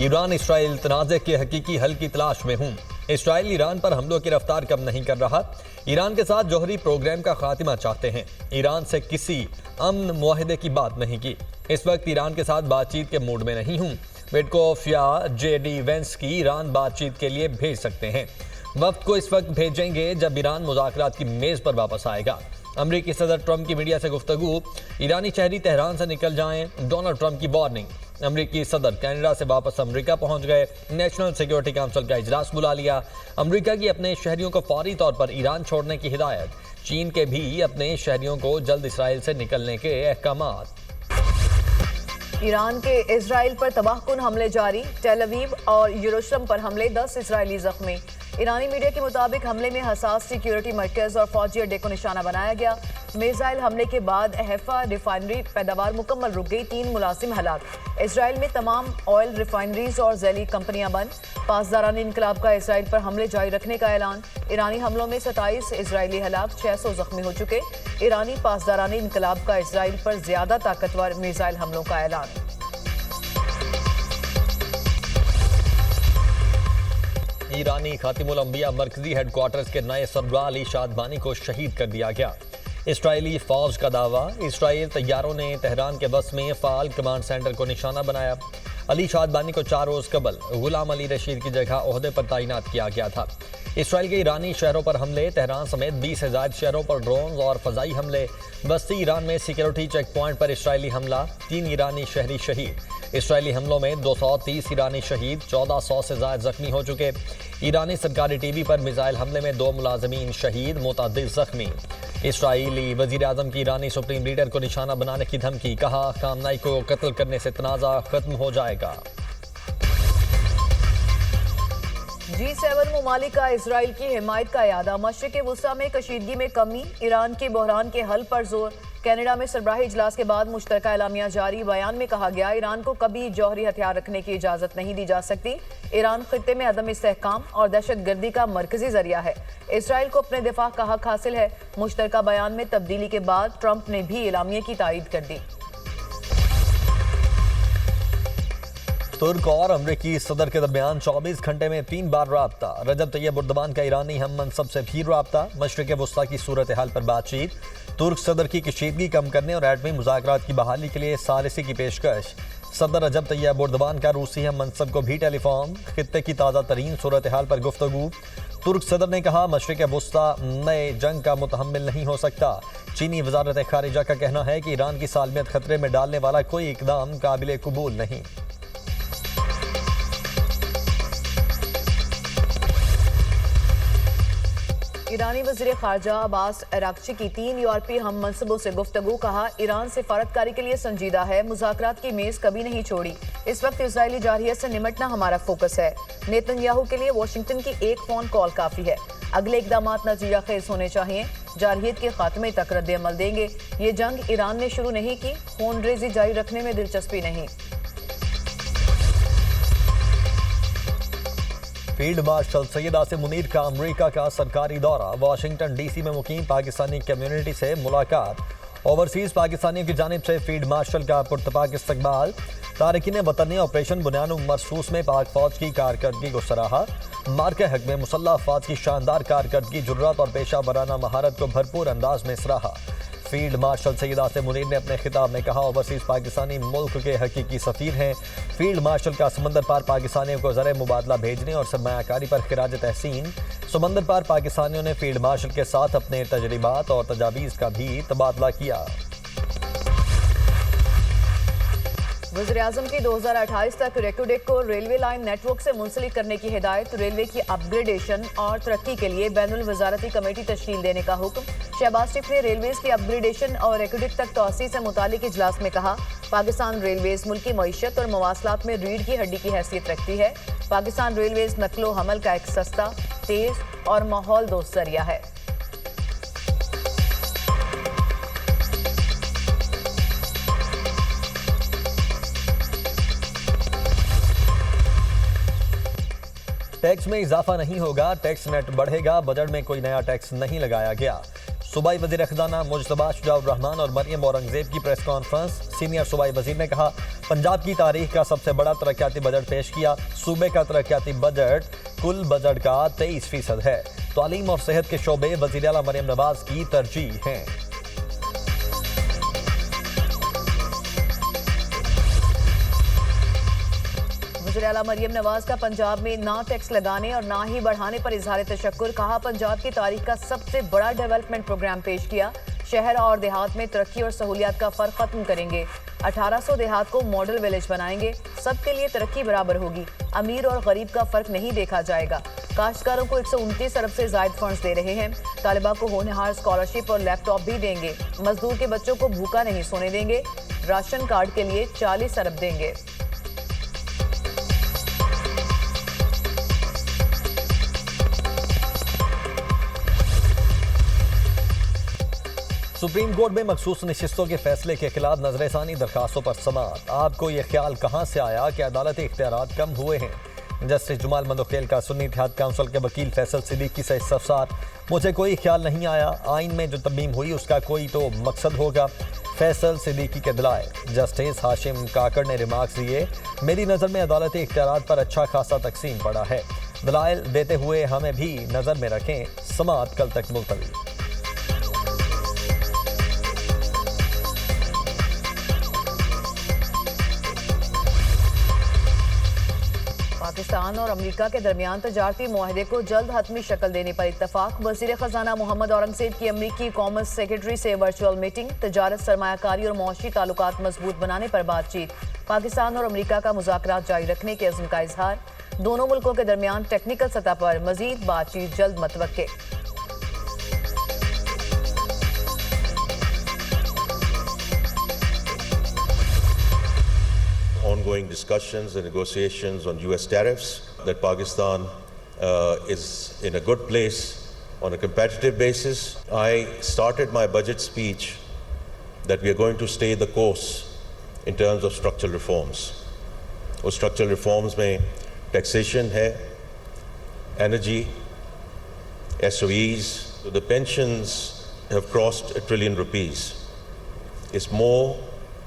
Iran Israel तनाज़े के हकीकी हल की तलाश में हूँ। इसराइल ईरान पर हमलों की रफ्तार कम नहीं कर रहा। ईरान के साथ जौहरी प्रोग्राम का खात्मा चाहते हैं। ईरान से किसी अमन मुआहदे की बात नहीं की। इस वक्त ईरान के साथ बातचीत के मूड में नहीं हूँ। विटकोफ या JD वेंस की ईरान बातचीत के लिए भेज सकते हैं। वक्त को इस वक्त भेजेंगे जब ईरान मुज़ाकरात की मेज़ पर वापस आएगा। अमरीकी सदर ट्रंप की मीडिया से गुफ्तगू, ईरानी शहरी तेहरान से निकल जाएं, डोनाल्ड ट्रंप की वार्निंग। अमरीकी सदर कनाडा से वापस अमरीका पहुंच गए। नेशनल सिक्योरिटी काउंसिल का इजलास बुला लिया। अमरीका की अपने शहरियों को फौरी तौर पर ईरान छोड़ने की हिदायत। चीन के भी अपने शहरियों को जल्द इसराइल से निकलने के अहकामात। ईरान के इजराइल पर तबाहकुन हमले जारी। टेल अवीव और यरूशलेम पर हमले, 10 इजरायली जख्मी। ईरानी मीडिया के मुताबिक हमले में हसास सिक्योरिटी मरकज और फौजी अड्डे को निशाना बनाया गया। मिसाइल हमले के बाद हैफा रिफाइनरी पैदावार मुकम्मल रुक गई, 3 मुलाजिम हलाक। इसराइल में तमाम ऑयल रिफाइनरीज और जैली कंपनियां बंद। पासदारानी इनकलाब का इसराइल पर हमले जारी रखने का ऐलान। ईरानी हमलों में 27 इसराइली हलाक, 600 जख्मी हो चुके। ईरानी पासदारानी इनकलाब का इसराइल पर ज्यादा ताकतवर मिसाइल हमलों का ऐलान। ईरानी खातिमुल अंबिया मरकजी हेडक्वार्टर्स के नए सरबराह अली शादबानी को शहीद कर दिया गया। इसराइली फौज का दावा, इसराइल तैयारों ने तेहरान के बस में फाल कमांड सेंटर को निशाना बनाया। अली शादबानी को 4 रोज कबल गुलाम अली रशीद की जगह ओहदे पर तैनात किया गया था। इसराइल के ईरानी शहरों पर हमले, तेहरान समेत 20 से ज़ायद शहरों पर ड्रोन और फजाई हमले। बस्ती ईरान में सिक्योरिटी चेक पॉइंट पर इसराइली हमला, 3 ईरानी शहरी शहीद। इसराइली हमलों में 230 ईरानी शहीद, 1400 से ज़ायद जख्मी हो चुके। ईरानी सरकारी टीवी पर मिसाइल हमले में 2 मुलाजमीन शहीद, मुतअद्दिद जख्मी। इसराइली वजीर आजम की ईरानी सुप्रीम लीडर को निशाना बनाने की धमकी, कहा खामनाई को कत्ल करने से तनाज़ा खत्म हो जाएगा। G7 ममालिक का इसराइल की हिमायत का इरादा। मशरिक़ वुस्ता में कशीदगी में कमी, ईरान के बहरान के हल पर जोर। कनाडा में सरबराही इजलास के बाद मुश्तरका एलामिया जारी। बयान में कहा गया, ईरान को कभी जौहरी हथियार रखने की इजाज़त नहीं दी जा सकती। ईरान खित्ते में अदम इस्तेहकाम और दहशतगर्दी का मरकजी जरिया है। इसराइल को अपने दिफा का हक हासिल है। मुश्तरका बयान में तब्दीली के बाद ट्रंप ने भी एलामिया की तायीद कर दी। तुर्क और अमरीकी सदर के दरमियान 24 घंटे में 3 बार राब्ता। रजब तैयब एर्दोगान का ईरानी हम मनसब से भी राब्ता। मशरिक़ वुस्ता की सूरत हाल पर बातचीत। तुर्क सदर की कशीदगी कम करने और एटमी मुज़ाकरात की बहाली के लिए सालिसी की पेशकश। सदर रजब तैयब एर्दोगान का रूसी हम मनसब को भी टेलीफोन। खित्ते की ताज़ा तरीन सूरत हाल पर गुफ्तगू। तुर्क सदर ने कहा, मशरिक़ वुस्ता नए जंग का मुतहम्मिल नहीं हो सकता। चीनी वज़ारत ख़ारिजा का कहना है कि ईरान की सालमियत खतरे में डालने वाला कोई इक़दाम काबिल कबूल नहीं। ईरानी वज़ीर ख़ारजा अब्बास अराग़ची की 3 यूरोपीय हम मनसबों से गुफ्तगू। कहा, ईरान सिफारतकारी के लिए संजीदा है, मुज़ाकरात की मेज़ कभी नहीं छोड़ी। इस वक्त इजरायली जारहियत से निमटना हमारा फोकस है। नेतन्याहू के लिए वाशिंगटन की एक फ़ोन कॉल काफ़ी है। अगले इक़दाम नतीजा खेज़ होने चाहिए। जारहियत के खात्मे तक रद्द-ए-अमल देंगे। ये जंग ईरान ने शुरू नहीं की, खून रेज़ी जारी रखने में दिलचस्पी नहीं। फील्ड मार्शल सैयद आसिम मुनीर का अमरीका का सरकारी दौरा। वाशिंगटन DC में मुकीम पाकिस्तानी कम्युनिटी से मुलाकात। ओवरसीज पाकिस्तानियों की जानिब से फील्ड मार्शल का पुरतपाक इस्तकबाल। तारकीन वतन ने ऑपरेशन बुनियान मरसूस में पाक फौज की कारकर्दगी को सराहा। मार्के हक में मुसल्लह अफवाज की शानदार कारकर्दगी, जुर्रत और पेशा वराना महारत को भरपूर अंदाज में सराहा। फील्ड मार्शल सैयद आसिम मुनीर ने अपने खिताब में कहा, ओवरसीज पाकिस्तानी मुल्क के हकीकी सफीर हैं। फील्ड मार्शल का समंदर पार पाकिस्तानियों को ज़र मुबादला भेजने और सरमायाकारी पर खिराज तहसीन। समंदर पार पाकिस्तानियों ने फील्ड मार्शल के साथ अपने तजर्बात और तजावीज़ का भी तबादला किया। वज़ीर-ए-आज़म की 2028 तक रेकोडेक को रेलवे लाइन नेटवर्क से मुंसलिक करने की हिदायत। रेलवे की अपग्रेडेशन और तरक्की के लिए बैनुल वज़ारती कमेटी तश्कील देने का हुक्म। शहबाज शरीफ ने रेलवेज की अपग्रेडेशन और रेकोडेक तक तोसी से मुतालिक इजलास में कहा, पाकिस्तान रेलवेज मुल्की मईशत और मवासलात में रीढ़ की हड्डी की हैसियत रखती है। पाकिस्तान रेलवेज नकलो हमल का एक सस्ता, तेज और माहौल दोस्त जरिया है। टैक्स में इजाफा नहीं होगा, टैक्स नेट बढ़ेगा। बजट में कोई नया टैक्स नहीं लगाया गया। सूबाई वज़ीर ख़ज़ाना मुजतबा शुजाउर रहमान और मरियम औरंगजेब की प्रेस कॉन्फ्रेंस। सीनियर सूबाई वज़ीर ने कहा, पंजाब की तारीख का सबसे बड़ा तरक्याती बजट पेश किया। सूबे का तरक्याती बजट कुल बजट का 23% है। तालीम और सेहत के शोबे वज़ीर आला मरियम नवाज की तरजीह हैं। वज़ीर आला मरियम नवाज का पंजाब में ना टैक्स लगाने और ना ही बढ़ाने पर इजहार तशक्कुर। कहा, पंजाब की तारीख का सबसे बड़ा डेवलपमेंट प्रोग्राम पेश किया। शहर और देहात में तरक्की और सहूलियात का फर्क खत्म करेंगे। 1800 देहात को मॉडल विलेज बनाएंगे। सबके लिए तरक्की बराबर होगी। अमीर और गरीब का फर्क नहीं देखा जाएगा। काश्तकारों को 129 अरब से जायद फंड्स दे रहे हैं। तालिबा को होनहार स्कॉलरशिप और लैपटॉप भी देंगे। मजदूर के बच्चों को भूखा नहीं सोने देंगे। राशन कार्ड के लिए 40 अरब देंगे। सुप्रीम कोर्ट में मखसूस नशिस्तों के फैसले के खिलाफ नजरसानी दरखास्तों पर समाअत। आपको ये ख्याल कहाँ से आया कि अदालती इख्तियारात कम हुए हैं? जस्टिस जमाल मंदोखेल का सुन्नी इत्तेहाद काउंसिल के वकील फैसल सिद्दीकी से इस्तफसार। मुझे कोई ख्याल नहीं आया, आइन में जो तरमीम हुई उसका कोई तो मकसद होगा। फैसल सिद्दीकी के दलाए। जस्टिस हाशिम काकड़ ने रिमार्क्स दिए, मेरी नज़र में अदालती इख्तियारात पर अच्छा खासा तकसीम पड़ा है। दलाइल देते हुए हमें भी नज़र में रखें। समाअत कल तक मुलतवी। पाकिस्तान और अमेरिका के दरमियान तजारती मुआहदे को जल्द हतमी शक्ल देने पर इत्तफाक। वज़ीर ख़ज़ाना मोहम्मद औरंगज़ेब की अमरीकी कॉमर्स सेक्रेटरी से वर्चुअल मीटिंग। तजारत, सरमायाकारी और मुआशी ताल्लुकात मजबूत बनाने पर बातचीत। पाकिस्तान और अमेरिका का मुज़ाकरात जारी रखने के अज़्म का इजहार। दोनों मुल्कों के दरमियान टेक्निकल सतह पर मज़ीद बातचीत जल्द मतवक्के। Ongoing discussions and negotiations on US tariffs, that Pakistan is in a good place on a competitive basis. I started my budget speech that we are going to stay the course in terms of structural reforms. Those structural reforms mein taxation hai, energy, SOEs, so the pensions have crossed $1 trillion. It's more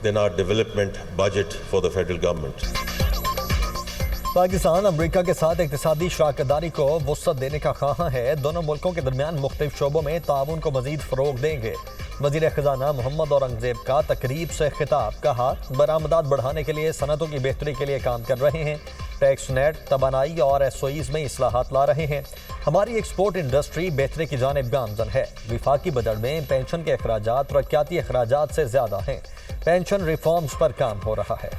than our development budget for the federal government. Pakistan America के साथ इक़्तिसादी शराकतदारी को वुसअत देने का ख्वाह है। दोनों मुल्कों के दरमियान मुख्तलिफ शोबों में ताउन को मजीद फ़रोग देंगे। वज़ीर ख़ज़ाना मोहम्मद औरंगज़ेब का तकरीब से खिताब। कहा, बरामदात बढ़ाने के लिए सनतों की बेहतरी के लिए काम कर रहे हैं। टैक्स नेट, तवानाई और SOEs में इस्लाहात ला रहे हैं। हमारी एक्सपोर्ट इंडस्ट्री बेहतरी की जानिब गामजन है। विफाकी बजट में पेंशन के अखराजात तरक्याती अखराजात से ज़्यादा हैं। पेंशन रिफॉर्म्स पर काम हो रहा है।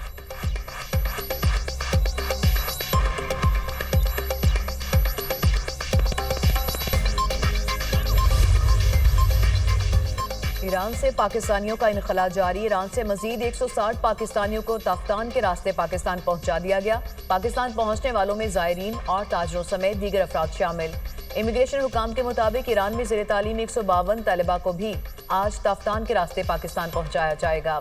ईरान से पाकिस्तानियों का इनखला जारी। ईरान से मजीद 160 पाकिस्तानियों को ताफ्तान के रास्ते पाकिस्तान पहुंचा दिया गया। पाकिस्तान पहुंचने वालों में ज़ायरीन और ताजरों समेत दीगर अफराद शामिल। इमिग्रेशन हुकाम के मुताबिक ईरान में ज़ेर तालीम 152 तलबा को भी आज ताफ्तान के रास्ते पाकिस्तान पहुंचाया जाएगा।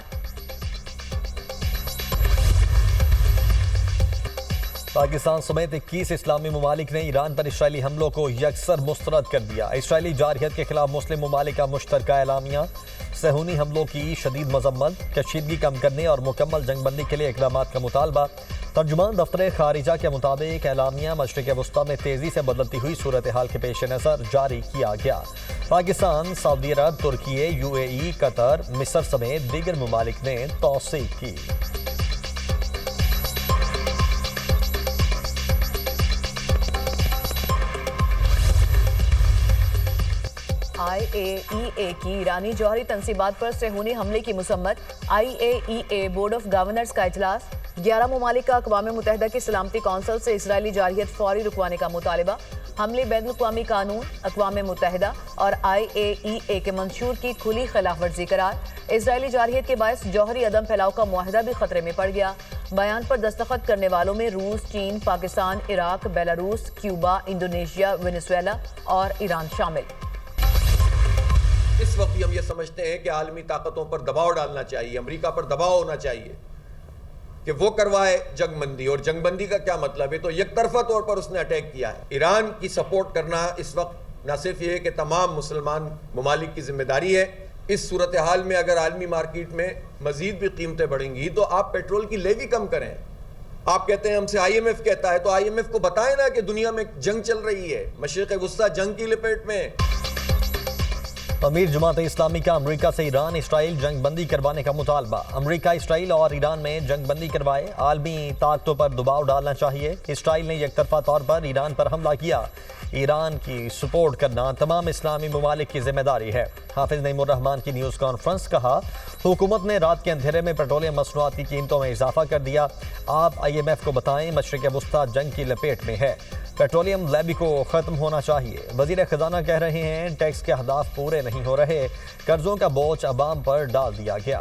पाकिस्तान समेत 21 इस्लामी ममालिक ने ईरान पर इसराइली हमलों को यकसर मुस्तरद कर दिया। इसराइली जारहियत के खिलाफ मुस्लिम ममालिक का मुश्तरका एलामिया। सहूनी हमलों की शदीद मजम्मत, कशीदगी कम करने और मुकम्मल जंगबंदी के लिए इक़दामात का मुतालबा। तर्जुमान दफ्तर खारिजा के मुताबिक एलामिया मशरिक़ वस्ता में तेज़ी से बदलती हुई सूरत हाल के पेश नज़र जारी किया गया। पाकिस्तान, सऊदी अरब, तुर्की, UAE, कतर, मिस्र समेत दीगर ममालिक ने तौसीक की। IAEA की ईरानी जौहरी तनसीबात पर सहूनी हमले की मुसम्मत। IAEA बोर्ड ऑफ गवर्नर्स का इजलास। 11 ममालिक का अक़वाम मुत्तहिदा की सलामती कौंसिल से इसराइली जारहियत फौरी रुकवाने का मुतालिबा। हमले बैनुल-अक़वामी कानून, अक़वाम मुत्तहिदा और IAEA के मंशूर की खुली खिलाफ वर्जी करार। इसराइली जारहियत के बायस जौहरी अदम फैलाव का मुआहदा भी खतरे में पड़ गया। बयान पर दस्तखत करने वालों में रूस, चीन, Pakistan, Iraq, Belarus, Cuba, Indonesia, Venezuela और ईरान शामिल। इस वक्त भी हम ये समझते हैं कि आलमी ताकतों पर दबाव डालना चाहिए, अमेरिका पर दबाव होना चाहिए कि वो करवाए जंगबंदी। और जंगबंदी का क्या मतलब है? तो एक तरफा तौर पर उसने अटैक किया है। ईरान की सपोर्ट करना इस वक्त ना सिर्फ ये कि तमाम मुसलमान ममालिक की जिम्मेदारी है। इस सूरत हाल में अगर आलमी मार्केट में मजीद भी कीमतें बढ़ेंगी तो आप पेट्रोल की लेवी कम करें। आप कहते हैं हमसे IMF कहता है, तो IMF को बताएं ना कि दुनिया में जंग चल रही है, मशरिक़ वुस्ता जंग की लपेट में। अमीर जमात इस्लामी का अमेरिका से ईरान इसराइल जंग बंदी करवाने का मुतालबा। अमेरिका इसराइल और ईरान में जंग बंदी करवाए, आलमी ताकतों पर दबाव डालना चाहिए। इसराइल ने एकतरफा तौर पर ईरान पर हमला किया। ईरान की सपोर्ट करना तमाम इस्लामी ममालिक की जिम्मेदारी है। हाफिज नईमुर्रहमान की न्यूज़ कॉन्फ्रेंस। कहा, हुकूमत ने रात के अंधेरे में पेट्रोलियम मसनूआत की कीमतों में इजाफा कर दिया। आप IMF को बताएं, मशरिक़ वुस्ता जंग की लपेट में है। पेट्रोलियम लेवी को ख़त्म होना चाहिए। वज़ीर ख़जाना कह रहे हैं टैक्स के अहदाफ पूरे नहीं हो रहे, कर्जों का बोझ अवाम पर डाल दिया गया।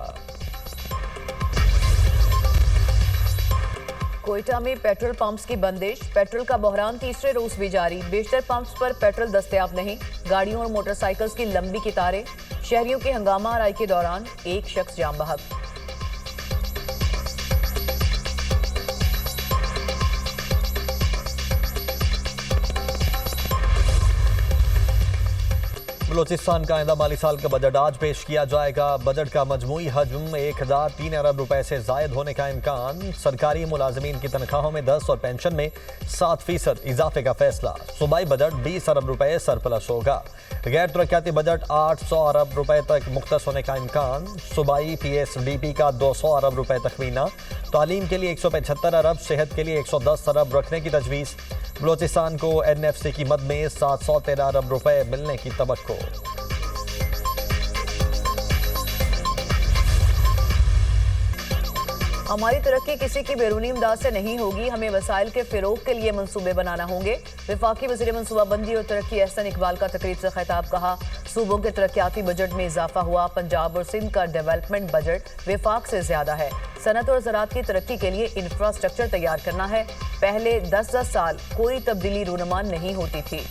कोयटा में पेट्रोल पंप्स की बंदिश, पेट्रोल का बहरान तीसरे रोज भी जारी। बेशतर पंप्स पर पेट्रोल दस्तयाब नहीं, गाड़ियों और मोटरसाइकिल्स की लंबी कतारें। शहरियों की हंगामा आराई के दौरान एक शख्स जाम बहक। बलूचिस्तान का आइंदा माली साल का बजट आज पेश किया जाएगा। बजट का मजमूई हजम 1003 अरब रुपए से जायद होने का इम्कान। सरकारी मुलाजमीन की तनख्वाहों में 10 और पेंशन में 7% इजाफे का फैसला। सूबाई बजट 20 अरब रुपए सरप्लस होगा। गैर तरक्याती बजट 800 अरब रुपए तक मुख्तस होने का इम्कान। सूबाई PSDP का 200 अरब रुपए तखमीना। तालीम के लिए 175 अरब, सेहत के लिए 110 अरब रखने की तजवीज़। बलूचिस्तान को NFC की मद में 713 अरब रुपए मिलने की तवक्को। हमारी तरक्की किसी की बैरूनी इमदाद से नहीं होगी, हमें वसाइल के फिरोग के लिए मंसूबे बनाना होंगे। वफाकी वज़ीर मनसूबाबंदी और तरक्की एहसन इकबाल का तकरीब से खिताब। कहा, सूबों के तरक्याती बजट में इजाफा हुआ। पंजाब और सिंध का डेवलपमेंट बजट वफाक से ज्यादा है। सनत और ज़राअत की तरक्की के लिए इंफ्रास्ट्रक्चर तैयार करना है। पहले 10-10 साल कोई तब्दीली रूनुमा नहीं होती थी।